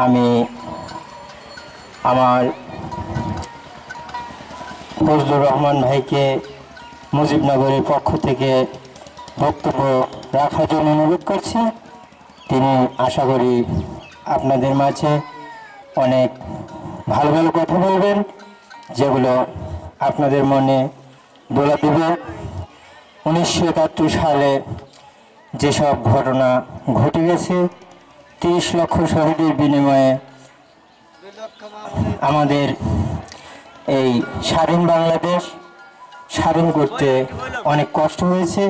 আমি আমার ফজলুর রহমান ভাইকে মুজিবনগরের পক্ষ থেকে বক্তব্য রাখার জন্য অনুরোধ করছি। তিনি আশা করি আপনাদের মাঝে অনেক ভালো ভালো কথা বলবেন, যেগুলো আপনাদের মনে দোলা দেবে। 1971 সালে যেসব ঘটনা ঘটে গেছে, 30 লক্ষ শহীদের বিনিময়ে আমাদের এই স্বাধীন বাংলাদেশ স্বাধীন করতে অনেক কষ্ট হয়েছে,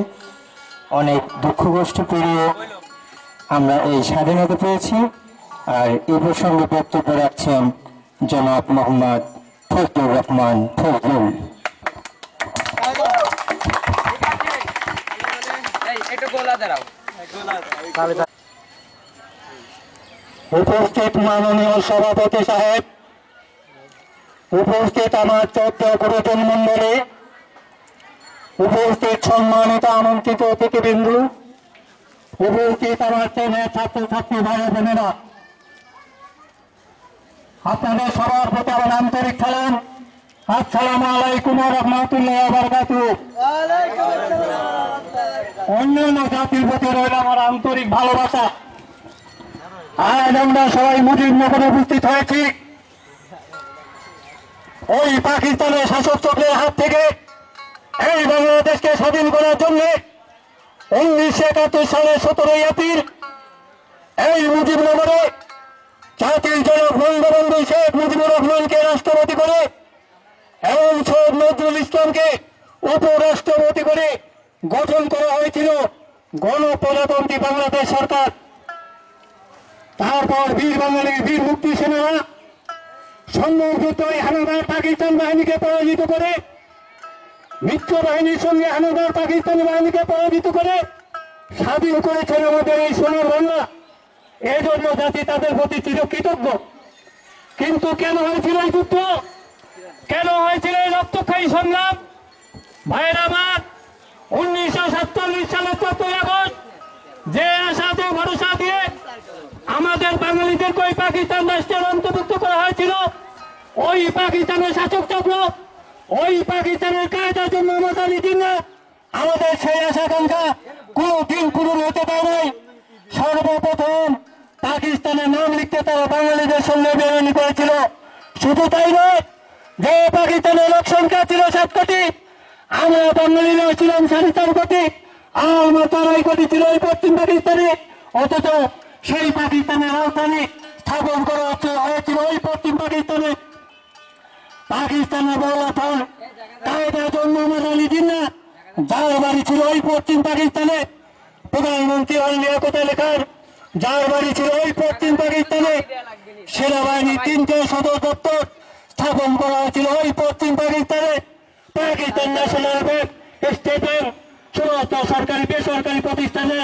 অনেক দুঃখ কষ্ট পেরিয়ে আমরা এই স্বাধীনতা পেয়েছি। আর এই প্রসঙ্গে বক্তব্য রাখছেন জনাব মোহাম্মদ ফজলুর রহমান ফজলুল। উপস্থিত মাননীয় সভাপতি সাহেব, উপস্থিত আমার 14 গুরুজন মন্ডলী, উপস্থিত সম্মানিত আমন্ত্রিত অতিথিবৃন্দু, উপস্থিত আমার চেনে ছাত্রছাত্রী ভাই বোনেরা, আপনাদের সবার প্রতি আমার আন্তরিক সালাম। আসসালামু আলাইকুম ওয়া রাহমাতুল্লাহি ওয়া বারাকাতুহু। অন্যান্য জাতির প্রতি রইল আমার আন্তরিক ভালোবাসা। আজ আমরা সবাই মুজিবনগরে উপস্থিত হয়েছি ওই পাকিস্তানের শাসক চক্রের হাত থেকে এই বাংলাদেশকে স্বাধীন করার জন্য 1971 সালের 17 এপ্রিল এই মুজিবনগরে জাতির জনক বঙ্গবন্ধু শেখ মুজিবুর রহমানকে রাষ্ট্রপতি করে এবং সৈয়দ নজরুল ইসলামকে উপরাষ্ট্রপতি করে গঠন করা হয়েছিল গণপ্রজাতন্ত্রী বাংলাদেশ সরকার। তারপর বীর বাঙালির বীর মুক্তি সেনারা সংঘর্ষিত হানাদার পাকিস্তান বাহিনীকে পরাজিত করে, মিত্র বাহিনীর সঙ্গে হানাদার পাকিস্তানি বাহিনীকে পরাজিত করে স্বাধীন করেছেন আমাদের এই সোনার বাংলা। এই জন্য জাতি তাদের প্রতি চিরকৃতজ্ঞ। কিন্তু কেন হয়েছিল এই যুদ্ধ, কেন হয়েছিল এই রক্তক্ষয়ী সংগ্রাম? ভাইয়ের আমার, 1947 সালের 14 আগস্ট যে আশা যে ভরসা দিয়ে আমাদের বাঙালিদেরকে ওই পাকিস্তান রাষ্ট্রের অন্তর্ভুক্ত করা হয়েছিল, ওই পাকিস্তানের শাসক চক্র, ওই পাকিস্তানের কায়দার জন্য আমাদের সেই আশাকাঙ্ক্ষা কোনদিন পূরণ হতে পারে নাই। সর্বপ্রথম পাকিস্তানের নাম লিখতে তারা বাঙালিদের সঙ্গে বেরোনি করেছিল। শুধু তাই নয়, যে পাকিস্তানের লোক সংখ্যা ছিল 7 কোটি, আমরা বাঙালিরা ছিলাম 4.5 কোটি, আর আমরা 2.5 কোটি ছিল ওই পশ্চিম পাকিস্তানে। অথচ সেই পাকিস্তানের রাজধানী স্থাপন করা হয়েছিল ওই পশ্চিম পাকিস্তানে। পাকিস্তানের বলাফল কায়দার জন্য আমাদের জিন্না যার বাড়ি ছিল ওই পশ্চিম পাকিস্তানে, প্রধানমন্ত্রী লিয়াকত আলী খান যার বাড়ি ছিল ওই পশ্চিম পাকিস্তানে, সেনাবাহিনীর 3টে সদর দপ্তর স্থাপন করা হয়েছিল ওই পশ্চিম পাকিস্তানে। Pakistan national bank, state bank, সমস্ত সরকারি বেসরকারি প্রতিষ্ঠানে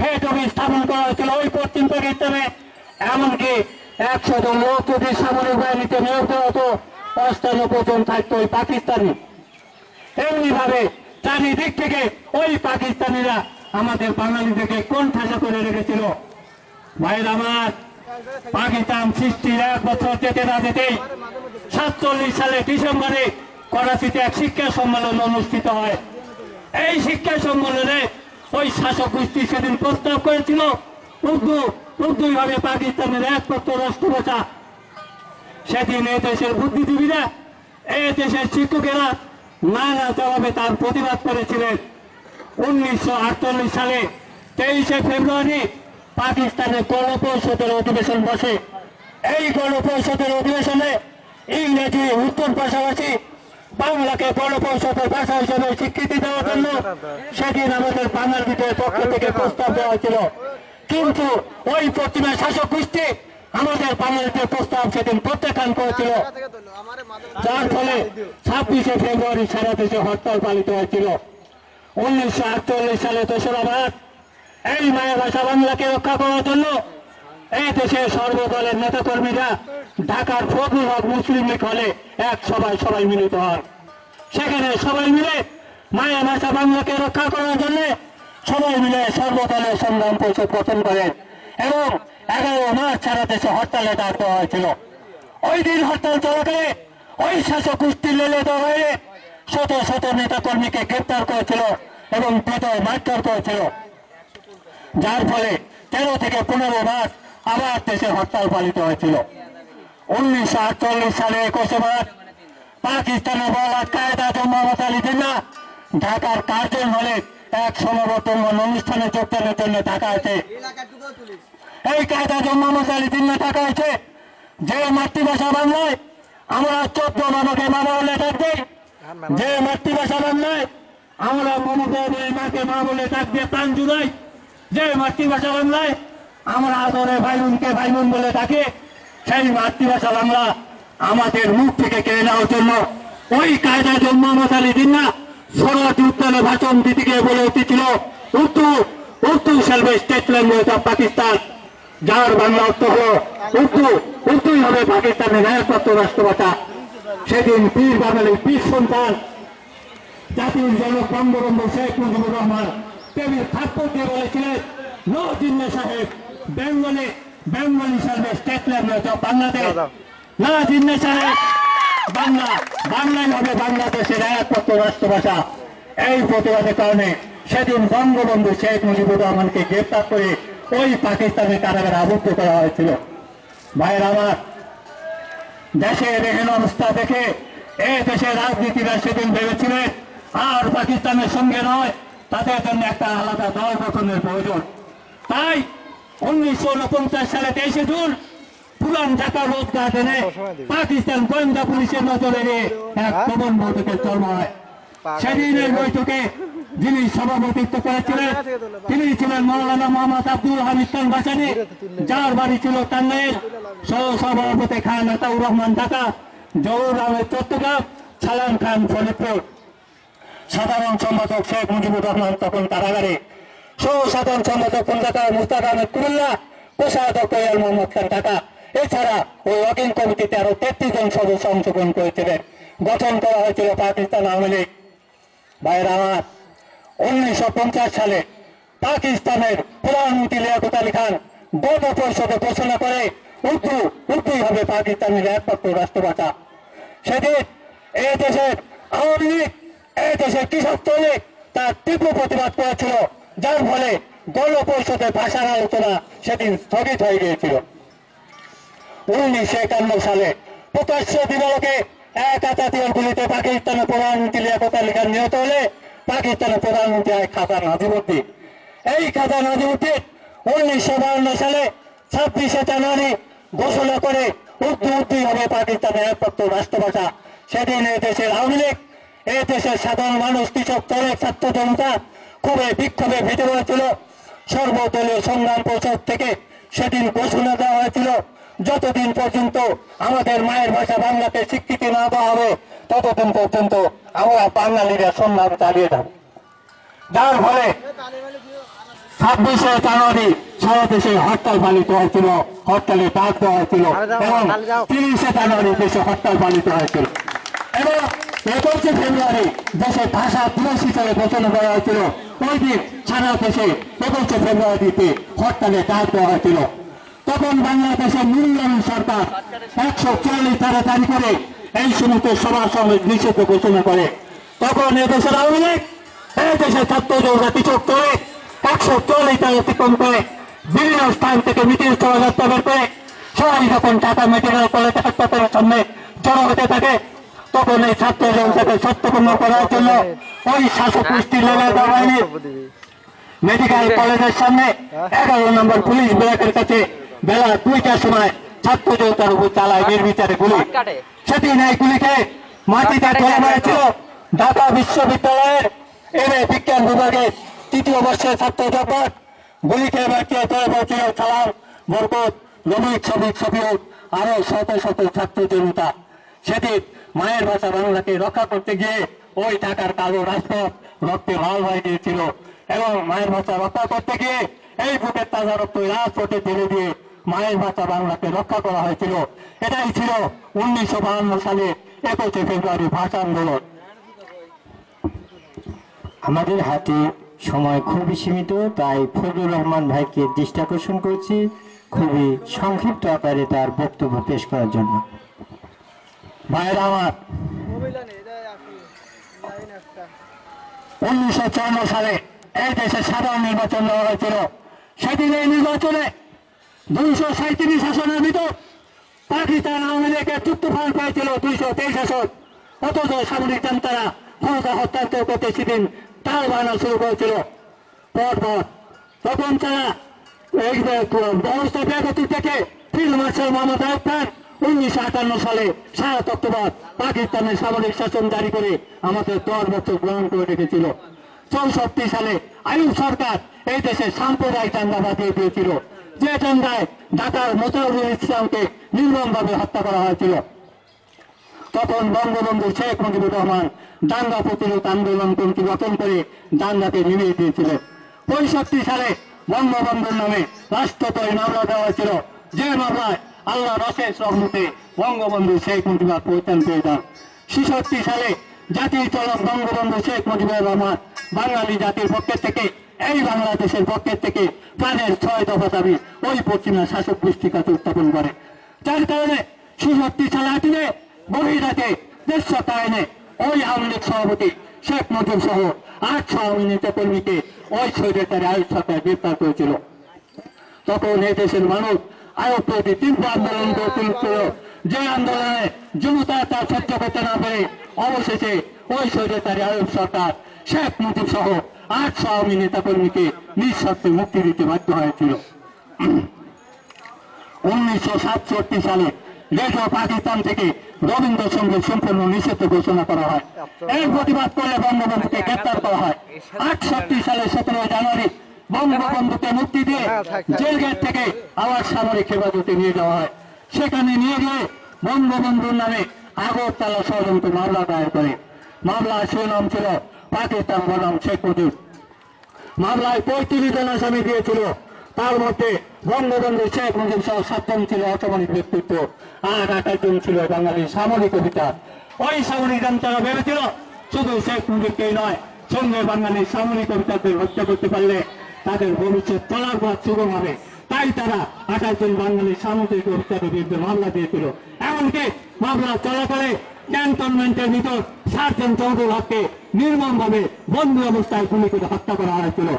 হেড অফিস স্থাপন করা হয়েছিল ওই পশ্চিম পাকিস্তানে। এমনকি 100 জন লোক যদি সামরিক বাহিনীতে নিয়োগ দেওয়া হতো, 95 জন থাকতো ওই পাকিস্তানি। এমনি ভাবে চারিদিক থেকে ওই পাকিস্তানিরা আমাদের বাঙালিদেরকে কোণঠাসা করে রেখেছিল। ভাইয়ের আমার, পাকিস্তান সৃষ্টির 1 বছর যেতে না যেতেই 47 সালে ডিসেম্বরে করাচিতে এক শিক্ষা সম্মেলন অনুষ্ঠিত হয়। এই শিক্ষা সম্মেলনে ওই শাসক গোষ্ঠী সেদিন প্রস্তাব করেছিল উর্দুভাবে পাকিস্তানের একমাত্র রাষ্ট্রভাষা। সেদিন এই দেশের বুদ্ধিজীবীরা, এই দেশের শিক্ষকেরা নানা জবাবে তার প্রতিবাদ করেছিলেন। 1948 সালে 23শে ফেব্রুয়ারি পাকিস্তানে গণপরিষদের অধিবেশন বসে। এই গণপরিষদের অধিবেশনে ইংরেজি উর্দুর পাশাপাশি বাংলাকে গণপরিষদের ভাষা হিসেবে স্বীকৃতি দেওয়ার জন্য সেদিন আমাদের বাঙালিদের পক্ষ থেকে প্রস্তাব দেওয়া হয়েছিল। কিন্তু ওই পশ্চিমের শাসক গোষ্ঠী আমাদের বাঙালিদের প্রস্তাব সেদিন প্রত্যাখ্যান করেছিল, যার ফলে 26শে ফেব্রুয়ারি সারা দেশে হরতাল পালিত হয়েছিল। 1948 সালে 3রা মার্চ এই মায়ের ভাষা বাংলাকে রক্ষা করার জন্য এই দেশের সর্বদলের নেতাকর্মীরা ঢাকার ফজলুল হক মুসলিম লীগ হলে এক সবাই মিলিত হন। সেখানে সবাই মিলে মায়ের ভাষা বাংলাকে রক্ষা করার জন্য সবাই মিলে সর্বদলের সংগ্রাম পরিষদ গঠন করেন এবং 11 মার্চ সারা দেশে হরতালে ডাক দেওয়া হয়েছিল। ওই দিন হরতাল চলাকালে ওই শাসক গোষ্ঠীর লেলে দেওয়া হয়ে শত শত নেতা কর্মীকে গ্রেপ্তার করেছিল এবং পেটে মারধর করেছিল, যার ফলে 13 থেকে 15 মার্চ আবার দেশে হরতাল পালিত হয়েছিল। 1948 সালে 21 মার্চ পাকিস্তানের বলা কায়দা মোহাম্মদ আলী জিন্নাহ ঢাকার কার্জন হলে এক সমাবর্তন অনুষ্ঠানে যোগদানের জন্য ঢাকা আছে। এই কায়দা মোহাম্মদ আলী জিন্নাহ ঢাকা আছে যে মাতৃভাষা বাংলায় আমরা 14 মানকে মামা বলে ডাক দিই, যে মাতৃভাষা বাংলায় আমরা মমতা মাকে মা বলে ডাক দিয়ে প্রাণ জুড়াই, যে মাতৃভাষা বাংলায় আমরা আদরে ভাইমুনকে ভাইমুন বলে ডাকে, সেই মাতৃভাষা বাংলা আমাদের মুখ থেকে কেড়ে নেওয়ার জন্য ওই কায়দা মোহাম্মদ আলী জিন্নাহ সরাজ উত্তরে ভাষণ দিতে গিয়ে বলে উঠেছিল Urdu Urdu shall be state language of Pakistan, যার বাংলা অর্থ হলো উর্দু, উর্দুই হবে পাকিস্তানের ন্যায়প্রাপ্ত রাষ্ট্রভাষা। সেদিন পীর বাঙালির পীর সন্তান জাতির জনক বঙ্গবন্ধু শেখ মুজিবুর রহমান টেবিল থাপ্পড় দিয়ে বলেছিলেন নো জিন্না সাহেব Bengali shall be state language of Bangladesh, না জিন্না সাহেব বাংলা বাংলাই হবে বাংলাদেশের একমাত্র রাষ্ট্রভাষা। এই প্রতিবাদের কারণে সেদিন বঙ্গবন্ধু শেখ মুজিবুর রহমানকে গ্রেপ্তার করে ওই পাকিস্তানের কারাগারে আবদ্ধ করা হয়েছিল। ভাইয়ের আমার, দেশের এহেন অবস্থা দেখে এই দেশের রাজনীতিরা সেদিন ভেবেছিলেন আর পাকিস্তানের সঙ্গে নয়, তাদের জন্য একটা আলাদা দল গঠনের প্রয়োজন। তাই 1949 সালে 23 জুন পুরান ঢাকা রোড গার্ডেনে পাকিস্তান গোয়েন্দা পুলিশের নজরে এক প্রবণ বৈঠকের জন্ম হয়। সেদিনের বৈঠকে যিনি সভাপতিত্ব করেছিলেন তিনি ছিলেন মৌলানা মোহাম্মদ আব্দুল হামিদ খান ভাসানী, যার বাড়ি ছিল টাঙ্গাইল। সহ সভাপতি খান আতাউর রহমান ঢাকা, জহুর আহমেদ চট্টগ্রাম, সালাম খান ফরিদপুর, সাধারণ সম্পাদক শেখ মুজিবুর রহমান তখন কারাগারে, সহ সাধারণ সম্পাদক কলকাতা মুস্তাক আহমেদ কুমিল্লা, কোষাধ্যক্ষ ইয়াল মোহাম্মদ খান ঢাকা। এছাড়া ওই ওয়াকিং কমিটিতে আরো 33 জন সদস্য অংশগ্রহণ করেছিলেন। গঠন করা হয়েছিল পাকিস্তান আওয়ামী লীগ। ভাইয়েরা আমার, 1950 সালে পাকিস্তানের প্রধানমন্ত্রী লিয়াকত আলী খান গণ পরিষদে ঘোষণা করে উর্দুই হবে পাকিস্তানের একমাত্র রাষ্ট্রভাষা। সেদিন এই দেশের আওয়ামী লীগ, এই দেশের কৃষক শ্রমিক তার তীব্র প্রতিবাদ করেছিল, যার ফলে গণ পরিষদে ভাষার আলোচনা সেদিন স্থগিত হয়ে গিয়েছিল। 1951 সালে প্রকাশ্য দিবালোকে এক আতাতিয়ার গুলিতে পাকিস্তানের প্রধানমন্ত্রী লিয়াকত আলী খান নিহত হলে পাকিস্তানের প্রধানমন্ত্রী হয় খাজা নাজিমুদ্দিন। এই খাজা নাজিমুদ্দিন 1952 সালে 26শে জানুয়ারি ঘোষণা করে উর্দুই হবে পাকিস্তানের একমাত্র রাষ্ট্রভাষা। সেদিন এই দেশের আওয়ামী লীগ, এই দেশের সাধারণ মানুষ, কৃষক শ্রমিক ছাত্র জনতা খুবই বিক্ষোভে ফেটে পড়েছিল। সর্বদলীয় সংগ্রাম পরিষদ থেকে সেদিন ঘোষণা দেওয়া হয়েছিল যতদিন পর্যন্ত আমাদের মায়ের ভাষা বাংলাকে স্বীকৃতি না দেওয়া হবে ততদিন পর্যন্ত আমরা বাঙালিরা সংগ্রাম চালিয়ে যাব। যার ফলে 26শে জানুয়ারি সারা দেশে হরতাল পালিত হয়েছিল, হরতালে ডাক দেওয়া হয়েছিল এবং 30শে জানুয়ারি দেশে হরতাল পালিত হয়েছিল এবং 21শে ফেব্রুয়ারি দেশে ভাষা দিবস হিসেবে ঘোষণা করা হয়েছিল। ওই দিন সারা দেশে 21শে ফেব্রুয়ারিতে হরতালে ডাক দেওয়া হয়েছিল। তখন বাংলাদেশের নির্বাহী সরকার 144 ধারা জারি করে এই সমস্ত সভা সমাবেশ নিষিদ্ধ ঘোষণা করে। তখন এদেশের আওয়ামী লীগ, এই দেশের ছাত্র জনতা কৃষক করে 144 ধারা অতিক্রম করে বিভিন্ন স্থান থেকে মিটিং শোভাযাত্রা বের করে সবাই যখন ঢাকা মেডিকেল কলেজ হাসপাতালের সামনে জড়ো হতে থাকে, তখন এই ছাত্র জনতাকে সত্যপূর্ণ করার জন্য ওই শাসক গোষ্ঠীর লেভেল বাহিনী মেডিকেল কলেজের সামনে 11 নম্বর পুলিশ ব্লকের কাছে বেলা 2টার সময় ছাত্র জনতার উপর চালায় নির্বিচারে গুলি। সেদিন এই গুলিকে মাটিতে ঠেলে মারেছিল ঢাকা বিশ্ববিদ্যালয়ের এম.এ বিজ্ঞান বিভাগের 3য় বর্ষের ছাত্র জগৎ। গুলিকে বাঁচিয়ে চলে পড়ছিল সালাম, বরকত, রমিক, শফিউল আরো শত শত ছাত্র জনতা। সেদিন মায়ের ভাষা বাংলাকে রক্ষা করতে গিয়ে ওই ঢাকার কালো রাজপথ রক্তে লাল হয়ে গিয়েছিল এবং মায়ের ভাষা রক্ষা করতে গিয়ে এই বুকের তাজা রক্ত রাজপথে ঢেলে দিয়ে মায়ের ভাষা বাংলাকে রক্ষা করা হয়েছিল। এটাই ছিল 1952 সালে 21শে ফেব্রুয়ারি ভাষা আন্দোলন। আমাদের হাতে সময় খুবই সীমিত, তাই ফজলুর রহমান ভাইকে দৃষ্টি আকর্ষণ করছি খুবই সংক্ষিপ্ত আকারে তার বক্তব্য পেশ করার জন্য। ভাইরা আমার, 1954 সালে এই দেশে সাধারণ নির্বাচন দেওয়া হয়েছিল। সেদিন এই নির্বাচনে 237 আসনের ভিতর পাকিস্তান আওয়ামী লীগের যুক্তফল পেয়েছিল 223 আসন। অথচ সামরিক জনতারা ক্ষমতা হস্তান্তর করতে সেদিন তাল বাহানা শুরু করেছিল। পরপর তখন তারা এই ব্যবস্থা ব্যাগতি থেকে ফিল্ড মার্শাল মোহাম্মদ আইয়ুব খান 1958 সালে 7 অক্টোবর পাকিস্তানের সামরিক শাসন জারি করে আমাদের 10 বছর গ্রহণ করে রেখেছিল। 64 সালে আইয়ুব সরকার এই দেশে সাম্প্রদায়িক দাঙ্গা বাঁধিয়ে দিয়েছিল, যে দাঙ্গায় ঢাকার মোতাউরুল ইসলামকে নির্মমভাবে হত্যা করা হয়েছিল। তখন বঙ্গবন্ধু শেখ মুজিবুর রহমান দাঙ্গা প্রতিরোধ আন্দোলন কমিটি গঠন করে দাঙ্গাকে নিভিয়ে দিয়েছিলেন। 65 সালে বঙ্গবন্ধুর নামে রাষ্ট্রদ্রোহী মামলা দেওয়া হয়েছিল, যে মামলায় আল্লাহ রসের রহমতে বঙ্গবন্ধু শেখ মুজিবুর পরিত্রাণ পেয়ে যান। 66 সালে জাতির জনক বঙ্গবন্ধু শেখ মুজিবুর রহমান বাঙালি জাতির পক্ষের থেকে, এই বাংলাদেশের পক্ষের থেকে প্রাণের 6 দফা দাবি ওই পশ্চিমা শাসক গোষ্ঠীর কাছে উত্থাপন করে, যার কারণে 66 সালে 8 মে বহিরাতে দেশ আইনে ওই আওয়ামী লীগ সভাপতি শেখ মুজিব সহ 800 আওয়ামী নেতা কর্মীকে ওই স্বৈরাচারী আইয়ুব সরকার গ্রেপ্তার করেছিল। তখন এই দেশের মানুষ আইয়ুব প্রতি তীব্র আন্দোলন করে তুলেছিল, যে আন্দোলনে জনতা তার সহ্য করতে না পেরে অবশেষে ওই স্বৈরাচারী আইয়ুব সরকার শেখ মুজিব সহ 800 আওয়ামী নেতা কর্মীকে নিঃশর্তে মুক্তি দিতে বাধ্য হয়েছিল। 1967 সালে রেডিও পাকিস্তান থেকে রবীন্দ্রসঙ্গীত সম্পূর্ণ নিষিদ্ধ ঘোষণা করা হয়। এর প্রতিবাদ করে বঙ্গবন্ধুকে গ্রেপ্তার করা হয়। 68 সালে 17 জানুয়ারি বঙ্গবন্ধুকে মুক্তি দিয়ে জেল গেট থেকে আবার সামরিক হেফাজতে নিয়ে যাওয়া হয়। সেখানে নিয়ে গিয়ে বঙ্গবন্ধুর নামে আগরতলা ষড়যন্ত্র মামলা দায়ের করে। মামলার শিরোনাম ছিল পাকিস্তান বনাম শেখ মুজিব। মামলায় 35 জন আসামি দিয়েছিল, তার মধ্যে বঙ্গবন্ধু শেখ মুজিব সহ 7 জন ছিল অসামরিক ব্যক্তিত্ব, আর 28 জন ছিল বাঙালি সামরিক অফিসার। ওই সামরিক জনতারা ভেবেছিল শুধু শেখ মুজিবকেই নয়, সঙ্গে বাঙালি সামরিক অফিসারদের হত্যা করতে পারলে তাদের ভবিষ্যৎ চলার পথ সুগম হবে। তাই তারা 28 জন বাঙালি সামরিক অফিসারের বিরুদ্ধে মামলা দিয়েছিল। এমনকি মামলা চলাকালে ক্যান্টনমেন্টের ভিতর সার্জেন্ট চৌধুরী হককে নির্মমভাবে বন্দী অবস্থায় গুলি করে হত্যা করা হয়েছিল।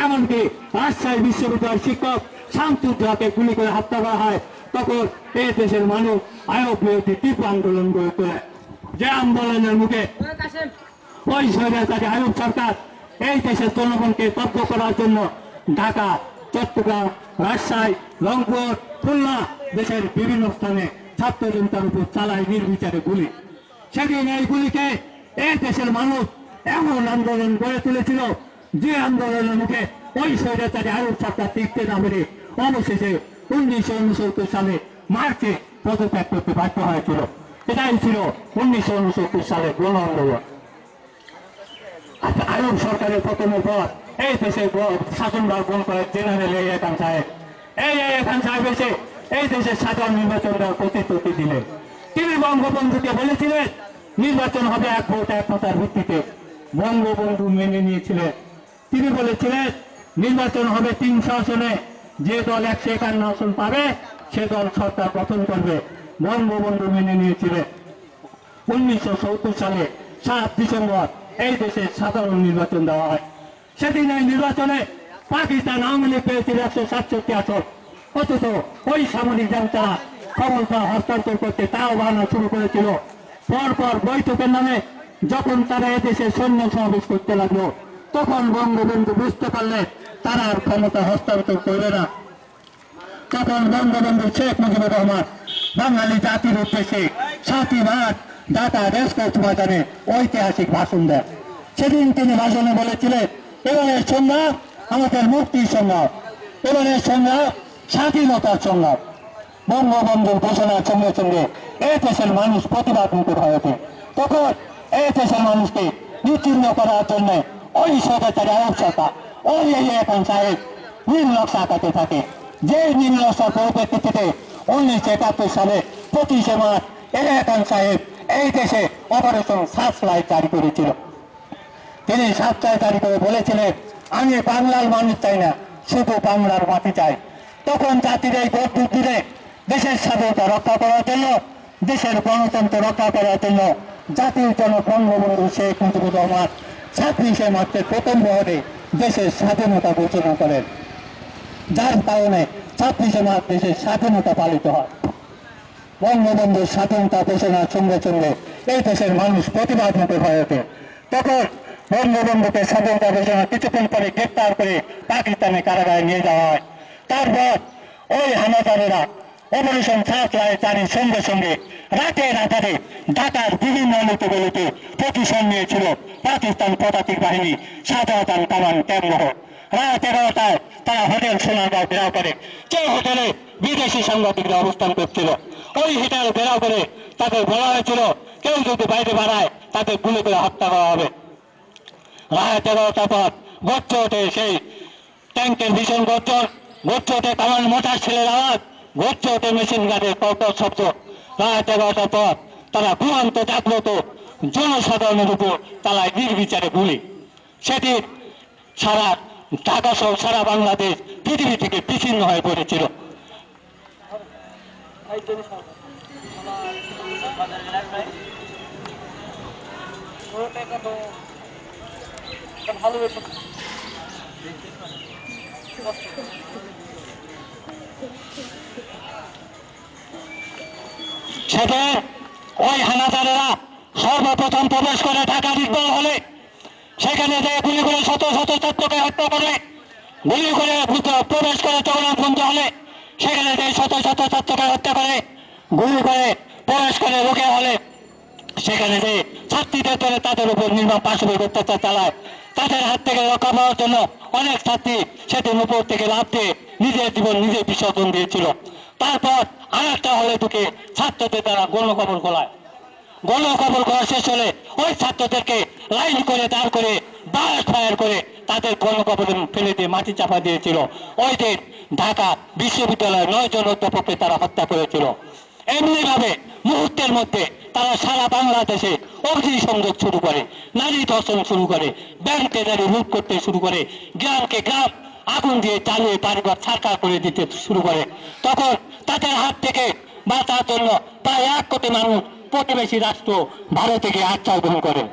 এমনকি রাজশাহী বিশ্ববিদ্যালয়ের শিক্ষক শামসুজ্জাকে গুলি করে হত্যা করা হয়। তখন এই দেশের মানুষ আইয়ুব বিরোধী তীব্র আন্দোলন গড়ে তোলে, যে আন্দোলনের মুখে ওই স্বৈরাচারী আইয়ুব সরকার এই দেশের জনগণকে স্তব্ধ করার জন্য ঢাকা, চট্টগ্রাম, রাজশাহী, রংপুর, খুলনা দেশের বিভিন্ন স্থানে ছাত্র জনতার উপর চালায় নির্বিচারে গুলি। সেদিন এই গুলিকে এই দেশের মানুষ এমন আন্দোলন গড়ে তুলেছিল, যে আন্দোলনের মুখে ওই স্বৈরাচারী আইয়ুব সরকার টিকতে না পেরে অবশেষে 1969 সালে মার্চে পদত্যাগ করতে বাধ্য হয়েছিল। এটাই ছিল 1969 সালের গণ আন্দোলন। আইয়ুব সরকারের পতনের পর এই দেশে শাসনভার গ্রহণ করে জেনারেল এ খান সাহেব। এই খান সাহেব এসে এই দেশের সাধারণ নির্বাচন দেওয়ার প্রতিশ্রুতি দিলেন। তিনি বঙ্গবন্ধুকে বলেছিলেন নির্বাচন হবে এক ভোট এক মতার ভিত্তিতে। বঙ্গবন্ধু মেনে নিয়েছিলেন। তিনি বলেছিলেন নির্বাচন হবে 300 আসনে, যে দল 151 আসন পাবে সে দল সরকার গঠন করবে। বঙ্গবন্ধু মেনে নিয়েছিলেন। 1970 সালে 7 ডিসেম্বর এই দেশে সাধারণ নির্বাচন দেওয়া হয়। সেদিন এই নির্বাচনে পাকিস্তান আওয়ামী লীগ পেয়েছিল 167 আসন। অথচ ওই সামরিক জনতারা ক্ষমতা হস্তান্তর করতে তাও বাহানা শুরু করেছিল। পরপর বৈঠকের নামে যখন তারা এদেশে সৈন্য সমাবেশ করতে লাগলো, তখন বঙ্গবন্ধু বুঝতে পারলেন তারা আর ক্ষমতা হস্তান্তর করবে না। তখন বঙ্গবন্ধু শেখ মুজিবুর রহমান বাঙালি জাতির উদ্দেশ্যে 7ই মার্চ ঢাকা রেসকোর্স ময়দানে ঐতিহাসিক ভাষণ দেন। সেদিন তিনি ভাষণে বলেছিলেন, এবারের সংগ্রাম আমাদের মুক্তির সংগ্রাম, এবারের সংগ্রাম স্বাধীনতার সংগ্রাম। বঙ্গবন্ধুর ঘোষণার সঙ্গে সঙ্গে এই দেশের মানুষ প্রতিবাদ মুখর হয়েছে। তখন এই দেশের মানুষকে বিচ্ছিন্ন করার জন্য ওই স্বৈরাচারী আইয়ুব সরকার ওই খান সাহেব নীল নকশা আঁকাতে থাকে। যে নীল নকশার পরিপ্রেক্ষিতে 1971 সালে 25 মার্চ খান সাহেব এই দেশে অপারেশন সার্চলাইট জারি করেছিল। তিনি সার্চলাইট জারি করে বলেছিলেন, আমি বাংলার মানুষ চাই না, শুধু বাংলার মাটি চাই। তখন জাতির এই ভোট বুদ্ধিতে দেশের স্বাধীনতা রক্ষা করার জন্য, দেশের গণতন্ত্র রক্ষা করার জন্য জাতির জনক বঙ্গবন্ধু শেখ মুজিবুর রহমান 26শে মার্চের প্রথম প্রহরে দেশের স্বাধীনতা ঘোষণা করেন, যার কারণে 26শে মার্চ দেশের স্বাধীনতা পালিত হয়। বঙ্গবন্ধুর স্বাধীনতা ঘোষণার সঙ্গে সঙ্গে এই দেশের মানুষ প্রতিবাদমুখী হয়ে ওঠে। তখন বঙ্গবন্ধুকে স্বাধীনতা ঘোষণা কিছুক্ষণ পরে গ্রেপ্তার করে পাকিস্তানে কারাগারে নিয়ে যাওয়া হয়। তারপর ওই হানাদারেরা অপারেশন সার্চলাইট জারির সঙ্গে সঙ্গে রাতে রাতারে ঢাকার বিভিন্ন অলিতে প্রতিশোধ নিয়েছিল পাকিস্তান পদাতিক বাহিনী, শাহজাহান কামান ক্যাম্প। রাত 11টায় তারা হোটেল সোনারগাঁও ঘেরাও করে। যে হোটেলে বিদেশি সাংবাদিকরা অবস্থান করছিল, ওই হোটেল ঘেরাও করে তাদের বলা হয়েছিল কেউ যদি বাইরে বাড়ায় তাদের গুলি করে হত্যা করা হবে। রাত 11টার পর গর্জে ওঠে সেই ট্যাঙ্কের ভীষণ গর্জন, গর্জে ওঠে কামান মোটার ছেলের আওয়াজ, গর্জে ওঠে মেশিন গানের কর্কট শব্দ। রাত 11টার পর তারা ঘুমান্ত জাগ্রত জনসাধারণের উপর তালায় নির্বিচারে গুলি। সেটি সারা ঢাকা সহ সারা বাংলাদেশ পৃথিবী থেকে বিচ্ছিন্ন হয়ে পড়েছিল। সেদিন ওই হানাদারেরা সর্বপ্রথম প্রবেশ করে ঢাকা নির্বাল হলে, সেখানে যে গুলি করে শত শত ছাত্রকে হত্যা করে, গুলি করে প্রবেশ করে জগন্নাথগঞ্জ হলে, সেখানে যে শত শত ছাত্রকে হত্যা করে, গুলি করে প্রবেশ করে রোকে হলে, সেখানে যে ছাত্রীদের ধরে তাদের উপর নির্মম পাশবিক অত্যাচার চালায়। তাদের হাত থেকে রক্ষা পাওয়ার জন্য অনেক ছাত্রী সেদিন উপর থেকে লাফ দিয়ে নিজের জীবন নিজে বিসর্জন দিয়েছিল। তারপর আরেকটা হলে ঢুকে ছাত্রদের দ্বারা গণকবর খোলায়। গণকবর করা শেষ হলে ওই ছাত্রদেরকে লাইন করে দাঁড় করে বাস ফায়ার করে তাদের গণকবরে ফেলে দিয়ে মাটি চাপা দিয়েছিল। ওই দিন ঢাকা বিশ্ববিদ্যালয়ের 9 জন অধ্যাপককে তারা হত্যা করেছিল। এমনি ভাবে মুহূর্তের মধ্যে তারা সারা বাংলাদেশে অগ্নিসংযোগ শুরু করে, নারী ধর্ষণ শুরু করে, ব্যাংক ট্রেজারি লুট করতে শুরু করে, গ্রামকে গ্রাম আগুন দিয়ে জ্বালিয়ে বাড়িঘর ছারখার করে দিতে শুরু করে। তখন তাদের হাত থেকে বাঁচার জন্য প্রায় 1 কোটি মানুষ প্রতিবেশী রাষ্ট্র ভারতে গিয়ে আশ্রয় গ্রহণ করে।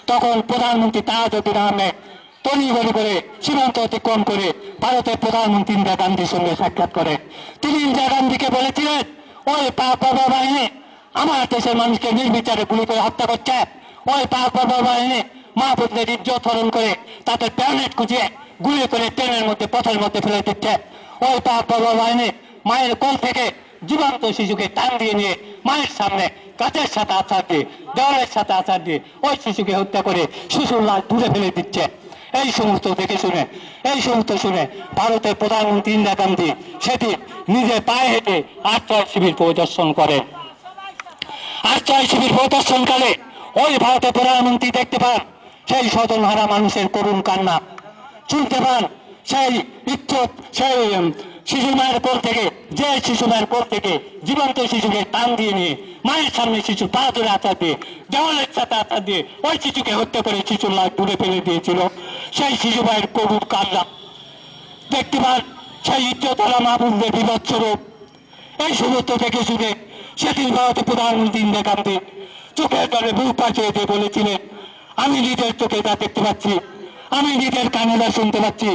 তখন প্রধানমন্ত্রী তাজউদ্দিন আহমেদ তড়িঘড়ি করে সীমান্ত অতিক্রম করে ভারতের প্রধানমন্ত্রী ইন্দিরা গান্ধীর সঙ্গে সাক্ষাৎ করে। তিনি ইন্দিরা গান্ধীকে বলেছিলেন, ওই পাক বাহিনী আমার দেশের মানুষকে নির্বিচারে গুলি করে হত্যা করছে, ওই পাক বাহিনী মাহবুবদের ইজ্জত হরণ করে তাদের প্যানেট খুঁজিয়ে গুলি করে ট্রেনের মধ্যে পথের মধ্যে ফেলে দিচ্ছে, ওই পাক বাহিনী মায়ের কোল থেকে জীবন্ত শিশুকে টান দিয়ে নিয়ে মায়ের সামনে কাঁচের সাথে আছাড় দিয়ে, দেওয়ালের সাথে আছাড় দিয়ে ওই শিশুকে হত্যা করে শিশুর লাশ দূরে ফেলে দিচ্ছে। এই সমস্ত দেখে শুনে, এই সমস্ত শুনে ভারতের প্রধানমন্ত্রী ইন্দিরা গান্ধী সেটি নিজে পায়ে হেঁটে আশ্রয় শিবির পরিদর্শন করেন। আশ্রয় শিবির পরিদর্শনকালে ওই ভারতের প্রধানমন্ত্রী দেখতে পান সেই স্বজনহারা মানুষের করুণ কান্না, শুনতে পান সেই ইজ্জত, সেই শিশু মায়ের কোল থেকে, যে শিশু মায়ের কোল থেকে জীবন্ত শিশুকে টান দিয়ে নিয়ে মায়ের সামনে শিশু পা ধরে আচার দিয়ে দেওয়ালের সাথে আচার দিয়ে ওই শিশুকে হত্যা করে শিশুর লাশ দূরে ফেলে দিয়েছিল। সেই শিশু মায়ের করুণ কান্না দেখতে পান, সেই ইজ্জতহারা মাহবুবদের বিভৎস রূপ। এই সমস্ত দেখে শুনে সেদিন ভারতের প্রধানমন্ত্রী ইন্দিরা গান্ধী চোখের জলে বুক পাঠিয়ে দিয়ে বলেছিলেন, আমি নিজের চোখে তা দেখতে পাচ্ছি, আমি নিজের কানে তা শুনতে পাচ্ছি,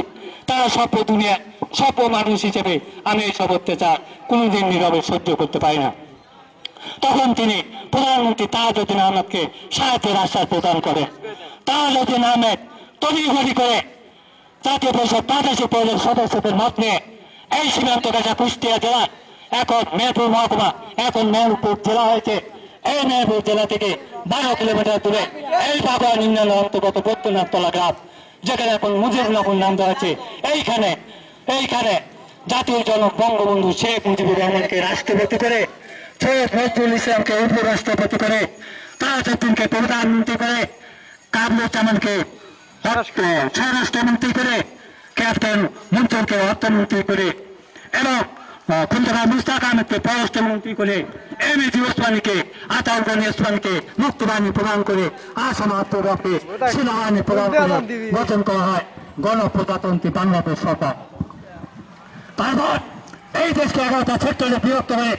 তারা সভ্য দুনিয়া সভ্য মানুষ হিসেবে আমি এই সব অত্যাচার কোনোদিন নীরবে সহ্য করতে পারি না। তখন তিনি প্রধানমন্ত্রী তাজউদ্দিন আহমেদকে সাহায্যের আশ্বাস প্রদান করেন। তাজউদ্দিন আহমেদ তড়িঘড়ি করে জাতীয় পরিষদ 85 পদের সদস্যদের মত নিয়ে এই সীমান্ত রেখা কুষ্টিয়া জেলা এখন মেহেরপুর মহকুমা, এখন মেহেরপুর জেলা হয়েছে। এই মেহেরপুর জেলা থেকে 12 কিলোমিটার দূরে এই বাগুয়া ইউনিয়নের অন্তর্গত বৈদ্যনাথতলা গ্রাম, যেখানে এখন মুজিবনগর নাম দেওয়া হয়েছে, এইখানে জাতীয় জনক বঙ্গবন্ধু শেখ মুজিবুর রহমানকে রাষ্ট্রপতি করে, সৈয়দ নজরুল ইসলামকে উপরাষ্ট্রপতি করে, তাজউদ্দিনকে প্রধানমন্ত্রী করে, কামরুজ্জামানকে স্বরাষ্ট্রমন্ত্রী করে, ক্যাপ্টেন মনসুরকে অর্থমন্ত্রী করে এবং খন্দকার মুশতাক আহমেদকে পররাষ্ট্রমন্ত্রী করে, এমএজি ওসমানীকে, আতাউর গনি ওসমানীকে মুক্তিবাহিনী প্রদান করে, আসাম আত্মরক্ষে সেনাবাহিনী প্রদান করে গঠন করা হয় গণপ্রজাতন্ত্রী বাংলাদেশ সরকার। তারপর এই দেশকে 11টা সেক্টরে বিভক্ত হয়ে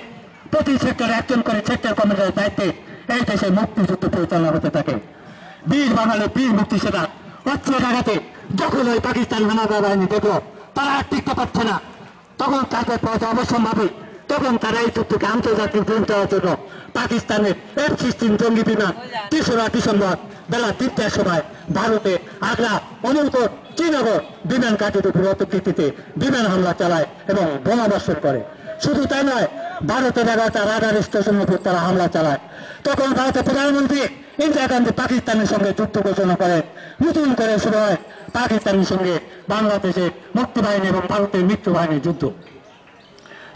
প্রতি সেক্টরে একজন করে সেক্টর কমান্ডারের দায়িত্বে এই দেশে মুক্তিযুদ্ধ পরিচালনা হতে থাকে। বীর বাঙালি বীর মুক্তি সেনা অস্ত্রের আঘাতে যখন ওই পাকিস্তান হানাদার বাহিনী দেখলো তারা আর টিকতে পারছে না, তখন তাদের পথে অবশ্যম্ভাবী, তখন তারা এই যুদ্ধকে আন্তর্জাতিক ঋণ দেওয়ার জন্য পাকিস্তানের F-16 জঙ্গি বিমান 3রা ডিসেম্বর বেলা 3টার সময় ভারতে আগ্রা, অনুরপুর, শ্রীনগর বিমান ঘাঁটির উপর অতর্কিতে বিমান হামলা চালায় এবং বোমাবর্ষণ করে। শুধু তাই নয়, ভারতের 11টা রাডার স্টেশনের উপর তারা হামলা চালায়। তখন ভারতের প্রধানমন্ত্রী ইন্দিরা গান্ধী পাকিস্তানের সঙ্গে যুদ্ধ ঘোষণা করেন। নতুন করে শুরু হয় পাকিস্তানের সঙ্গে বাংলাদেশের মুক্তিবাহিনী এবং ভারতের মিত্র বাহিনীর যুদ্ধ।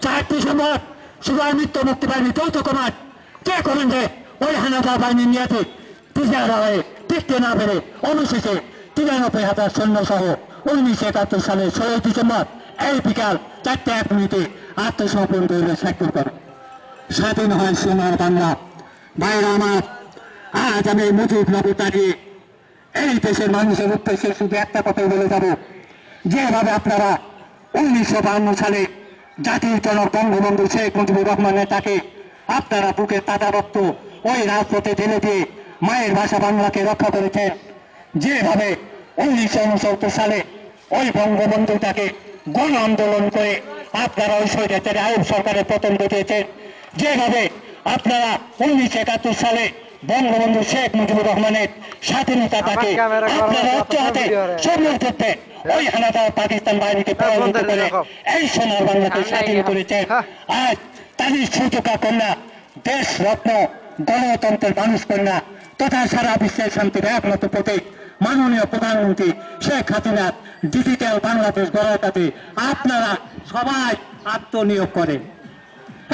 4 ডিসেম্বর সুগার মিত্র মুক্তিবাহিনী যৌথ কমান্ড কে করেন ওই হানাদার বাহিনীর নিয়াতে টিকতে না পেরে অবশেষে 93,000 সৈন্য সহ 1971 সালের 16 ডিসেম্বর এই বিকাল 4টা 1 মিনিটে আত্মসমর্পণ করে স্বাক্ষর করে স্বাধীন হয় সোনার বাংলা। ভাইরা আমার, আজ আমি মুজিবনগর দাঁড়িয়ে এই দেশের মানুষের উদ্দেশ্যে শুধু একটা কথাই বলে যাব, যেভাবে আপনারা 1952 সালে জাতির জনক বঙ্গবন্ধু শেখ মুজিবুর রহমানের তাকে আপনারা বুকে তাজা রক্ত ওই রাজপথে ঢেলে দিয়ে মায়ের ভাষা বাংলাকে রক্ষা করেছেন, যেভাবে 1969 সালে ওই বঙ্গবন্ধু তাকে গণ আন্দোলন করে আপনারা ওই স্বৈরাচারী আইয়ুব সরকারের পতন ঘটিয়েছেন, যেভাবে আপনারা 1971 সালে বঙ্গবন্ধু শেখ মুজিবুর রহমানের স্বাধীনতা তাকে আপনারা অস্ত্র হাতে সম্মান করতে ওই হানাদার পাকিস্তান বাহিনীকে পরাজিত করে এই সোনার বাংলাকে স্বাধীন করেছে। আজ তাদের সূচকা কন্যা, দেশ রত্ন, গণতন্ত্রের মানুষ কন্যা তথা সারা বিশ্বের শান্তির একমাত্র প্রতীক মাননীয় প্রধানমন্ত্রী শেখ হাসিনার ডিজিটাল বাংলাদেশ গড়ার কাছে আপনারা সবাই আত্মনিয়োগ করেন।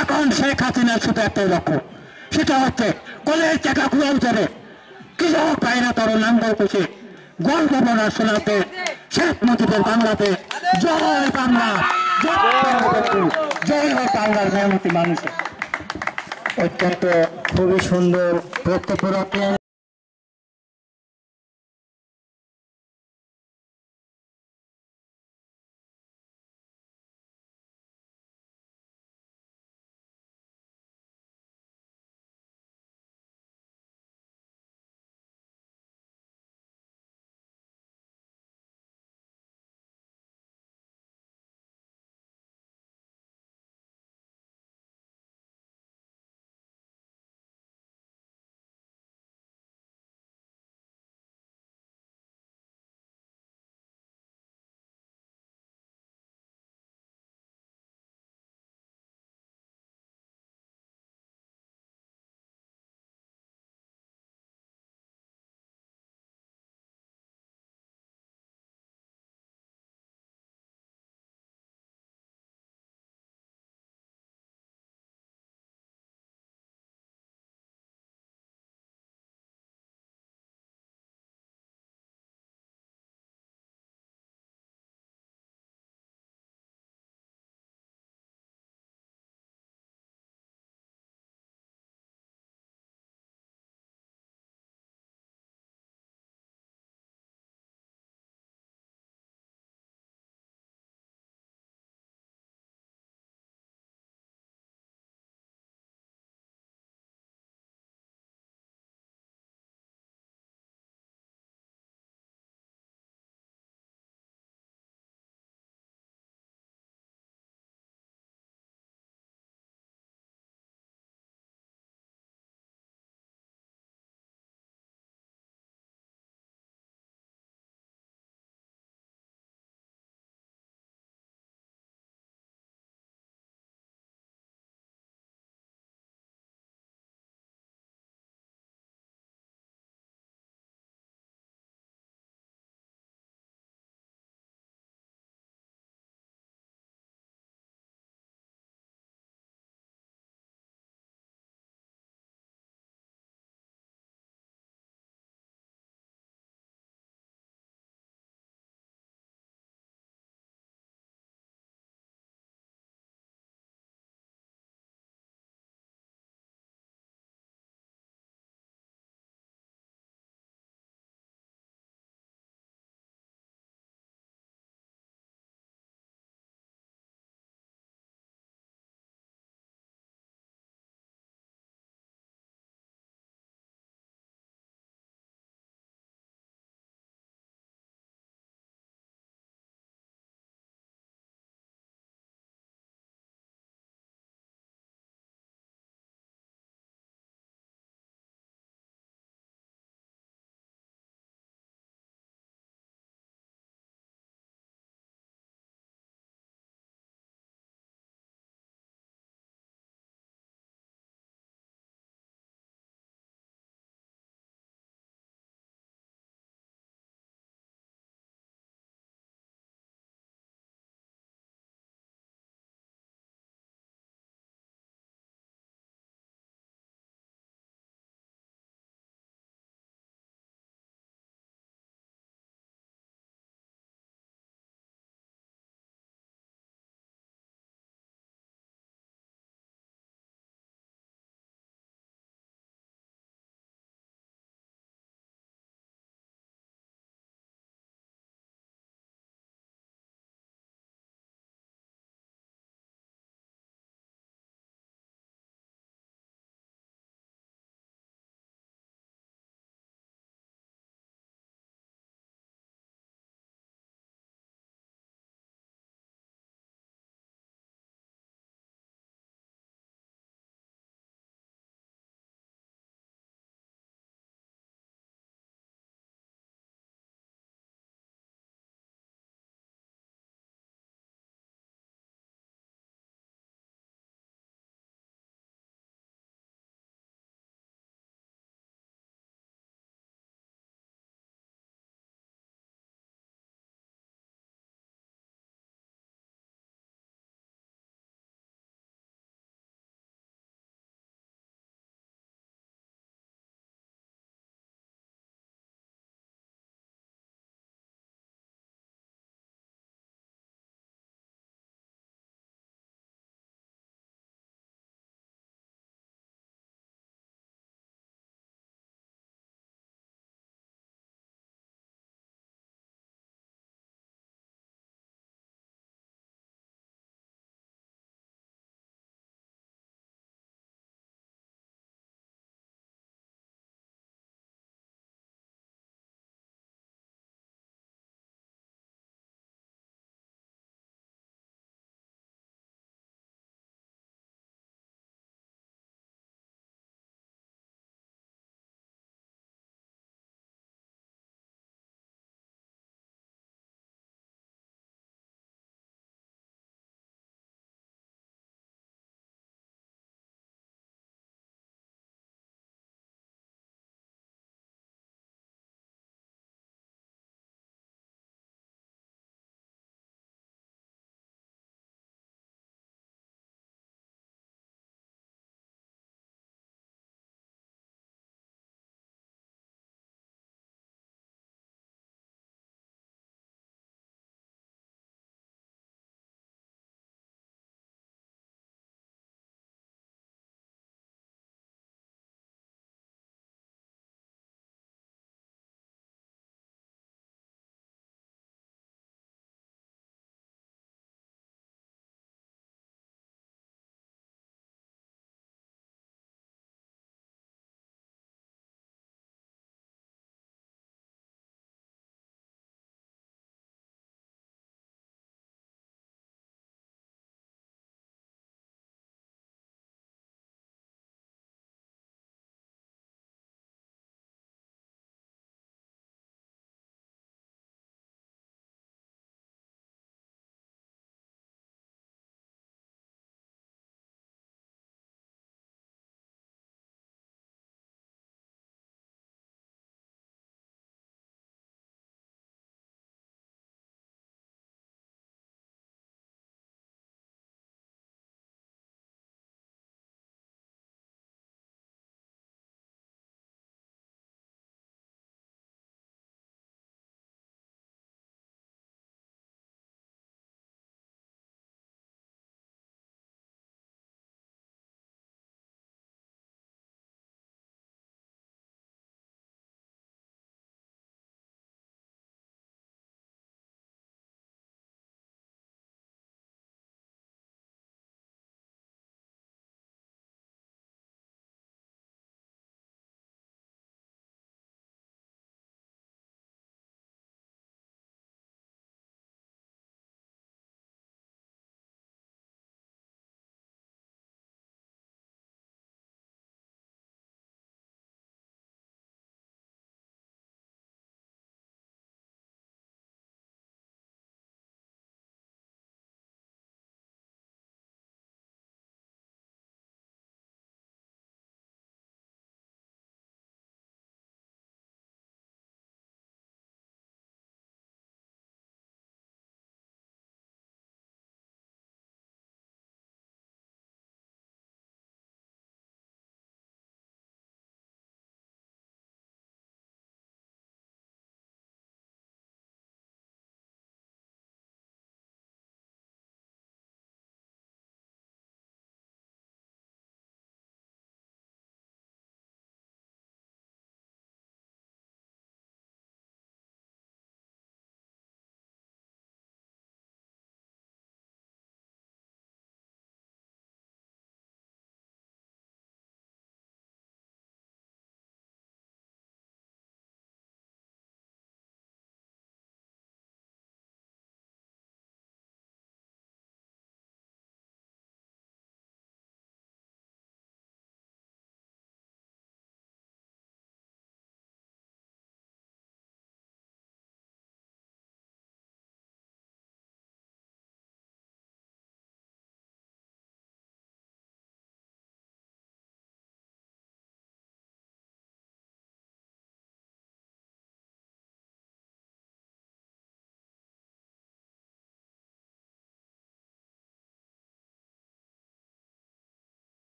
এখন শেখ হাসিনার শুধু একটাই লক্ষ্য, সেটা হচ্ছে কলের টাকা কুড়াল চলে কৃষক ভাইরা তর নাঙ্গল পেছে গল্প বলা শোনাতে শেখ মুজিবের বাংলাদেশ জয় বাংলা, জয় বঙ্গবন্ধু, জয় হোক বাংলার মেহনতি মানুষের। অত্যন্ত খুবই সুন্দর বক্তব্য রাখলেন।